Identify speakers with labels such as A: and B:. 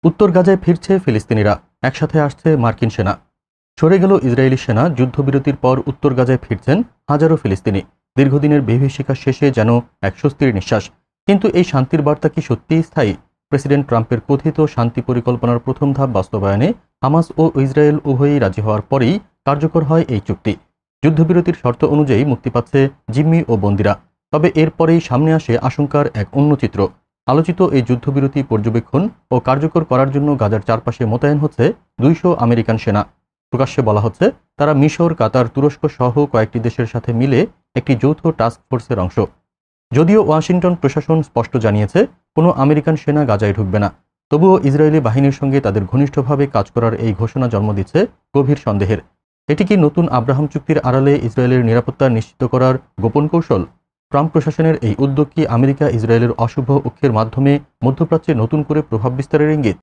A: উত্তর গাজায় ফিরছে ফিলিস্তিনিরা, একসাথে আসছে মার্কিন সেনা। সরে গেল ইসরায়েলি সেনা। যুদ্ধবিরতির পর উত্তর গাজায় ফিরছেন হাজারো ফিলিস্তিনি। দীর্ঘদিনের বিভীষিকা শেষে যেন এক স্বস্তির নিঃশ্বাস। কিন্তু এই শান্তির বার্তা কি সত্যিই স্থায়ী? প্রেসিডেন্ট ট্রাম্পের কথিত শান্তি পরিকল্পনার প্রথম ধাপ বাস্তবায়নে হামাস ও ইসরায়েল উভয়ই রাজি হওয়ার পরেই কার্যকর হয় এই চুক্তি। যুদ্ধবিরতির শর্ত অনুযায়ী মুক্তি পাচ্ছে জিম্মি ও বন্দিরা। তবে এরপরেই সামনে আসে আশঙ্কার এক অন্য চিত্র। আলোচিত এই যুদ্ধবিরতি পর্যবেক্ষণ ও কার্যকর করার জন্য গাজার চারপাশে মোতায়েন হচ্ছে 200 আমেরিকান সেনা। প্রকাশ্যে বলা হচ্ছে তারা মিশর, কাতার, তুরস্ক সহ কয়েকটি দেশের সাথে মিলে একটি যৌথ টাস্ক ফোর্সের অংশ। যদিও ওয়াশিংটন প্রশাসন স্পষ্ট জানিয়েছে কোনো আমেরিকান সেনা গাজায় ঢুকবে না, তবুও ইসরায়েলি বাহিনীর সঙ্গে তাদের ঘনিষ্ঠভাবে কাজ করার এই ঘোষণা জন্ম দিচ্ছে গভীর সন্দেহের। এটি কি নতুন আব্রাহাম চুক্তির আড়ালে ইসরায়েলের নিরাপত্তা নিশ্চিত করার গোপন কৌশল? ট্রাম্প প্রশাসনের এই উদ্যোগ কি আমেরিকা ইসরায়েলের অশুভ ঐক্যের মাধ্যমে মধ্যপ্রাচ্যে নতুন করে প্রভাব বিস্তারের ইঙ্গিত?